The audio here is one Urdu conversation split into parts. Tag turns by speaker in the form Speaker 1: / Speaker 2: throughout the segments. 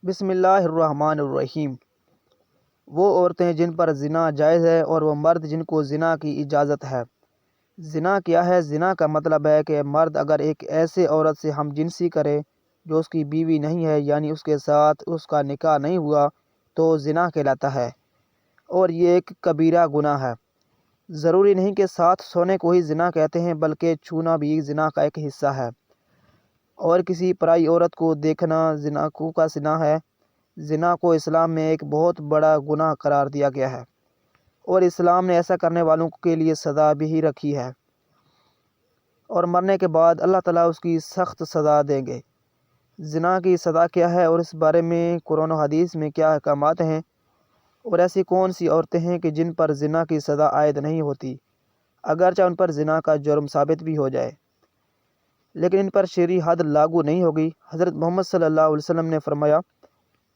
Speaker 1: بسم اللہ الرحمن الرحیم۔ وہ عورتیں جن پر زنا جائز ہے اور وہ مرد جن کو زنا کی اجازت ہے۔ زنا کیا ہے؟ زنا کا مطلب ہے کہ مرد اگر ایک ایسے عورت سے ہم جنسی کرے جو اس کی بیوی نہیں ہے، یعنی اس کے ساتھ اس کا نکاح نہیں ہوا، تو زنا کہلاتا ہے، اور یہ ایک کبیرہ گناہ ہے۔ ضروری نہیں کہ ساتھ سونے کو ہی زنا کہتے ہیں، بلکہ چھونا بھی زنا کا ایک حصہ ہے، اور کسی پرائی عورت کو دیکھنا زنا کا زنا ہے۔ زنا کو اسلام میں ایک بہت بڑا گناہ قرار دیا گیا ہے، اور اسلام نے ایسا کرنے والوں کے لیے سزا بھی رکھی ہے، اور مرنے کے بعد اللہ تعالیٰ اس کی سخت سزا دیں گے۔ زنا کی سزا کیا ہے اور اس بارے میں قرآن و حدیث میں کیا احکامات ہیں، اور ایسی کون سی عورتیں ہیں کہ جن پر زنا کی سزا عائد نہیں ہوتی، اگرچہ ان پر زنا کا جرم ثابت بھی ہو جائے، لیکن ان پر شرعی حد لاگو نہیں ہوگی۔ حضرت محمد صلی اللہ علیہ وسلم نے فرمایا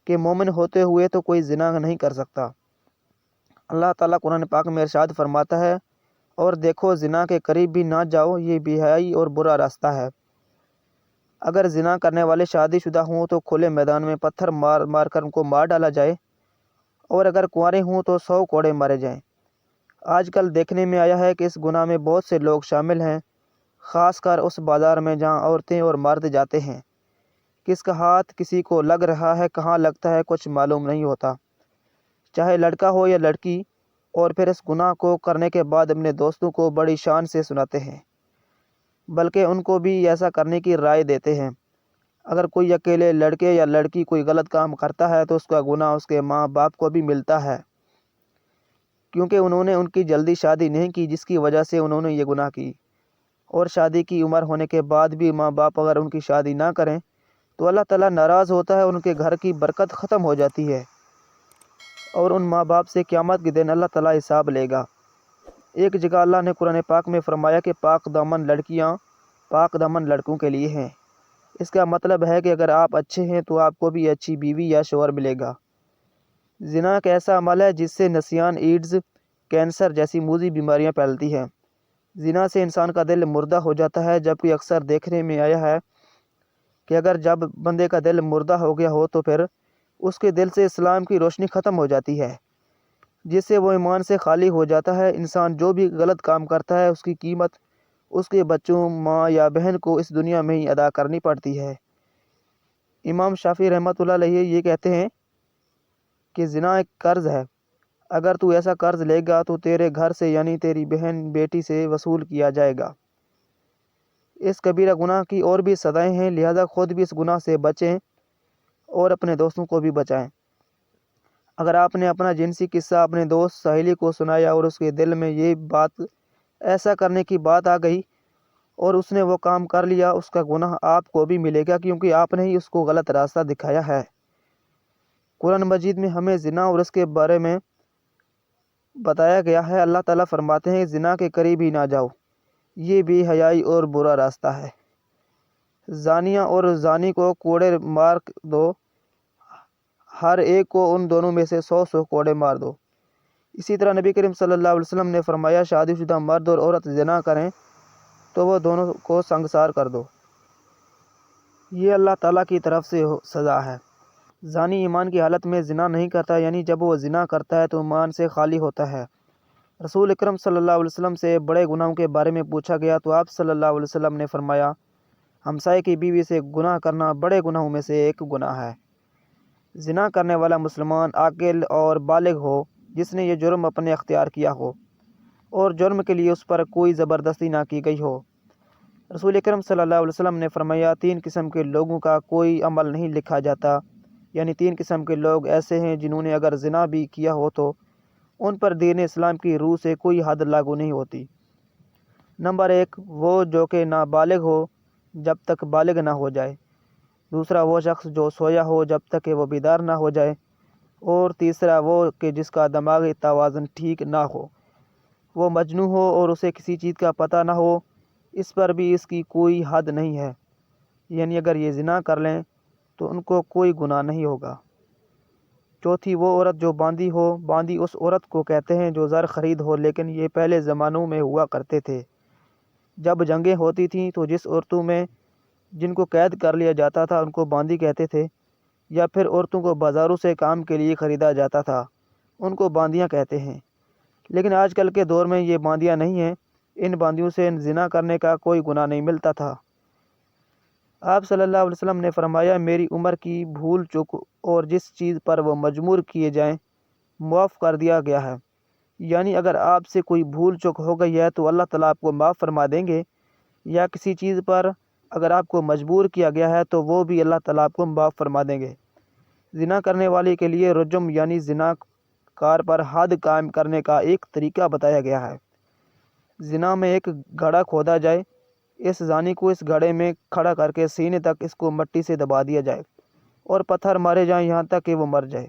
Speaker 1: کہ مومن ہوتے ہوئے تو کوئی زنا نہیں کر سکتا۔ اللہ تعالیٰ قرآن پاک میں ارشاد فرماتا ہے، اور دیکھو زنا کے قریب بھی نہ جاؤ، یہ بے حیائی اور برا راستہ ہے۔ اگر زنا کرنے والے شادی شدہ ہوں تو کھلے میدان میں پتھر مار مار کر ان کو مار ڈالا جائے، اور اگر کنوارے ہوں تو 100 کوڑے مارے جائیں۔ آج کل دیکھنے میں آیا ہے کہ اس گناہ میں بہت سے لوگ شامل ہیں، خاص کر اس بازار میں جہاں عورتیں اور مرد جاتے ہیں۔ کس کا ہاتھ کسی کو لگ رہا ہے، کہاں لگتا ہے، کچھ معلوم نہیں ہوتا، چاہے لڑکا ہو یا لڑکی، اور پھر اس گناہ کو کرنے کے بعد اپنے دوستوں کو بڑی شان سے سناتے ہیں، بلکہ ان کو بھی ایسا کرنے کی رائے دیتے ہیں۔ اگر کوئی اکیلے لڑکے یا لڑکی کوئی غلط کام کرتا ہے تو اس کا گناہ اس کے ماں باپ کو بھی ملتا ہے، کیونکہ انہوں نے ان کی جلدی شادی نہیں کی، جس کی وجہ سے انہوں نے یہ گناہ کی۔ اور شادی کی عمر ہونے کے بعد بھی ماں باپ اگر ان کی شادی نہ کریں تو اللہ تعالیٰ ناراض ہوتا ہے، اور ان کے گھر کی برکت ختم ہو جاتی ہے، اور ان ماں باپ سے قیامت کے دن اللہ تعالیٰ حساب لے گا۔ ایک جگہ اللہ نے قرآن پاک میں فرمایا کہ پاک دامن لڑکیاں پاک دامن لڑکوں کے لیے ہیں۔ اس کا مطلب ہے کہ اگر آپ اچھے ہیں تو آپ کو بھی اچھی بیوی یا شوہر ملے گا۔ زنا ایک ایسا عمل ہے جس سے نسیان، ایڈز، کینسر جیسی موذی بیماریاں پھیلتی ہیں۔ زنا سے انسان کا دل مردہ ہو جاتا ہے، جبکہ اکثر دیکھنے میں آیا ہے کہ اگر جب بندے کا دل مردہ ہو گیا ہو تو پھر اس کے دل سے اسلام کی روشنی ختم ہو جاتی ہے، جس سے وہ ایمان سے خالی ہو جاتا ہے۔ انسان جو بھی غلط کام کرتا ہے اس کی قیمت اس کے بچوں، ماں یا بہن کو اس دنیا میں ہی ادا کرنی پڑتی ہے۔ امام شافعی رحمۃ اللہ علیہ یہ کہتے ہیں کہ زنا ایک قرض ہے، اگر تو ایسا قرض لے گا تو تیرے گھر سے یعنی تیری بہن بیٹی سے وصول کیا جائے گا۔ اس کبیرہ گناہ کی اور بھی سزائیں ہیں، لہذا خود بھی اس گناہ سے بچیں اور اپنے دوستوں کو بھی بچائیں۔ اگر آپ نے اپنا جنسی قصہ اپنے دوست سہیلی کو سنایا اور اس کے دل میں یہ بات ایسا کرنے کی بات آ گئی اور اس نے وہ کام کر لیا، اس کا گناہ آپ کو بھی ملے گا، کیونکہ آپ نے ہی اس کو غلط راستہ دکھایا ہے۔ قرآن مجید میں ہمیں زنا اور اس کے بارے میں بتایا گیا ہے۔ اللہ تعالیٰ فرماتے ہیں، زنا کے قریب ہی نہ جاؤ، یہ بے حیائی اور برا راستہ ہے۔ زانیہ اور زانی کو کوڑے مار دو، ہر ایک کو ان دونوں میں سے 100 کوڑے مار دو۔ اسی طرح نبی کریم صلی اللہ علیہ وسلم نے فرمایا، شادی شدہ مرد اور عورت زنا کریں تو وہ دونوں کو سنگسار کر دو۔ یہ اللہ تعالیٰ کی طرف سے سزا ہے۔ زانی ایمان کی حالت میں زنا نہیں کرتا، یعنی جب وہ زنا کرتا ہے تو ایمان سے خالی ہوتا ہے۔ رسول اکرم صلی اللہ علیہ وسلم سے بڑے گناہوں کے بارے میں پوچھا گیا تو آپ صلی اللہ علیہ وسلم نے فرمایا، ہمسائے کی بیوی سے گناہ کرنا بڑے گناہوں میں سے ایک گناہ ہے۔ زنا کرنے والا مسلمان عاقل اور بالغ ہو، جس نے یہ جرم اپنے اختیار کیا ہو، اور جرم کے لیے اس پر کوئی زبردستی نہ کی گئی ہو۔ رسول اکرم صلی اللہ علیہ وسلم نے فرمایا، 3 قسم کے لوگوں کا کوئی عمل نہیں لکھا جاتا، یعنی 3 قسم کے لوگ ایسے ہیں جنہوں نے اگر زنا بھی کیا ہو تو ان پر دین اسلام کی روح سے کوئی حد لاگو نہیں ہوتی۔ نمبر 1، وہ جو کہ نابالغ ہو جب تک بالغ نہ ہو جائے۔ دوسرا، وہ شخص جو سویا ہو جب تک کہ وہ بیدار نہ ہو جائے۔ اور تیسرا، وہ کہ جس کا دماغی توازن ٹھیک نہ ہو، وہ مجنون ہو اور اسے کسی چیز کا پتہ نہ ہو، اس پر بھی اس کی کوئی حد نہیں ہے، یعنی اگر یہ زنا کر لیں تو ان کو کوئی گناہ نہیں ہوگا۔ چوتھی، وہ عورت جو باندھی ہو۔ باندھی اس عورت کو کہتے ہیں جو زر خرید ہو، لیکن یہ پہلے زمانوں میں ہوا کرتے تھے۔ جب جنگیں ہوتی تھیں تو جس عورتوں میں جن کو قید کر لیا جاتا تھا ان کو باندھی کہتے تھے۔ یا پھر عورتوں کو بازاروں سے کام کے لیے خریدا جاتا تھا، ان کو باندیاں کہتے ہیں۔ لیکن آج کل کے دور میں یہ باندیاں نہیں ہیں، ان باندیوں سے زنا کرنے کا کوئی گناہ نہیں ملتا تھا۔ آپ صلی اللہ علیہ وسلم نے فرمایا، میری عمر کی بھول چک اور جس چیز پر وہ مجبور کیے جائیں معاف کر دیا گیا ہے۔ یعنی اگر آپ سے کوئی بھول چک ہو گئی ہے تو اللہ تعالیٰ آپ کو معاف فرما دیں گے، یا کسی چیز پر اگر آپ کو مجبور کیا گیا ہے تو وہ بھی اللہ تعالیٰ آپ کو معاف فرما دیں گے۔ زنا کرنے والے کے لیے رجم یعنی زنا کار پر حد قائم کرنے کا ایک طریقہ بتایا گیا ہے۔ زنا میں ایک گڑھا کھودا جائے، اس زانی کو اس گڑھے میں کھڑا کر کے سینے تک اس کو مٹی سے دبا دیا جائے اور پتھر مارے جائیں یہاں تک کہ وہ مر جائے۔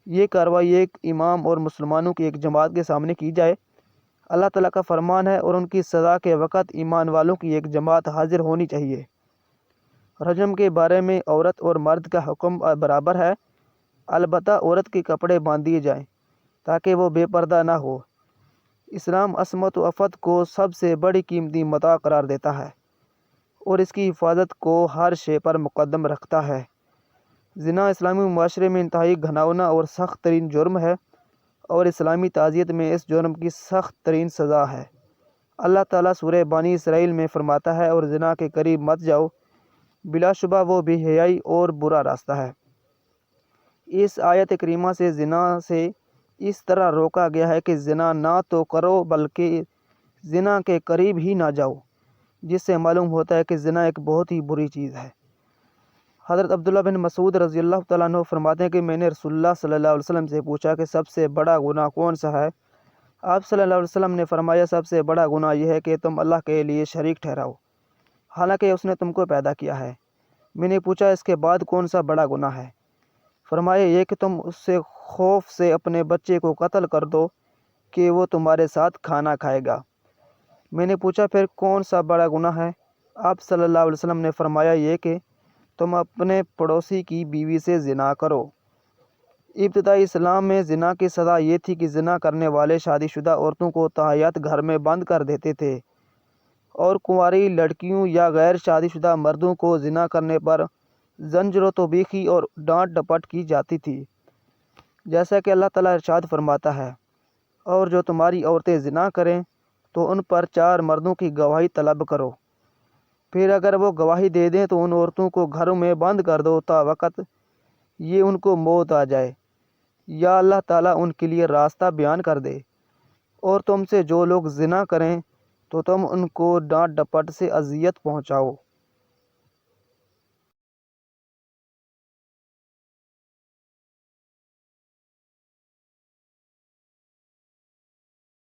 Speaker 1: یہ کارروائی ایک امام اور مسلمانوں کی ایک جماعت کے سامنے کی جائے۔ اللہ تعالیٰ کا فرمان ہے اور ان کی سزا کے وقت ایمان والوں کی ایک جماعت حاضر ہونی چاہیے۔ رجم کے بارے میں عورت اور مرد کا حکم برابر ہے، البتہ عورت کے کپڑے باندھ دیے جائیں تاکہ وہ بے پردہ نہ ہو۔ اسلام عصمت و عفت کو سب سے بڑی قیمتی متاع قرار دیتا ہے اور اس کی حفاظت کو ہر شے پر مقدم رکھتا ہے۔ زنا اسلامی معاشرے میں انتہائی گھناؤنا اور سخت ترین جرم ہے اور اسلامی تعزیت میں اس جرم کی سخت ترین سزا ہے۔ اللہ تعالیٰ سورہ بانی اسرائیل میں فرماتا ہے، اور زنا کے قریب مت جاؤ، بلا شبہ وہ بے حیائی اور برا راستہ ہے۔ اس آیت کریمہ سے زنا سے اس طرح روکا گیا ہے کہ زنا نہ تو کرو بلکہ زنا کے قریب ہی نہ جاؤ، جس سے معلوم ہوتا ہے کہ زنا ایک بہت ہی بری چیز ہے۔ حضرت عبداللہ بن مسعود رضی اللہ تعالیٰ عنہ فرماتے ہیں کہ میں نے رسول اللہ صلی اللہ علیہ وسلم سے پوچھا کہ سب سے بڑا گناہ کون سا ہے؟ آپ صلی اللہ علیہ وسلم نے فرمایا، سب سے بڑا گناہ یہ ہے کہ تم اللہ کے لیے شریک ٹھہراؤ، حالانکہ اس نے تم کو پیدا کیا ہے۔ میں نے پوچھا، اس کے بعد کون سا بڑا گناہ ہے؟ فرمایا، یہ کہ تم اس سے خوف سے اپنے بچے کو قتل کر دو کہ وہ تمہارے ساتھ کھانا کھائے گا۔ میں نے پوچھا، پھر کون سا بڑا گناہ ہے؟ آپ صلی اللہ علیہ وسلم نے فرمایا، یہ کہ تم اپنے پڑوسی کی بیوی سے زنا کرو۔ ابتدائی اسلام میں زنا کی سزا یہ تھی کہ زنا کرنے والے شادی شدہ عورتوں کو تاحیات گھر میں بند کر دیتے تھے، اور کنواری لڑکیوں یا غیر شادی شدہ مردوں کو زنا کرنے پر زنجر و توبیخی اور ڈانٹ ڈپٹ کی جاتی تھی، جیسا کہ اللہ تعالیٰ ارشاد فرماتا ہے، اور جو تمہاری عورتیں زنا کریں تو ان پر 4 مردوں کی گواہی طلب کرو، پھر اگر وہ گواہی دے دیں تو ان عورتوں کو گھروں میں بند کر دو تا وقت یہ ان کو موت آ جائے یا اللہ تعالیٰ ان کے لیے راستہ بیان کر دے۔ اور تم سے جو لوگ زنا کریں تو تم ان کو ڈانٹ ڈپٹ سے اذیت پہنچاؤ۔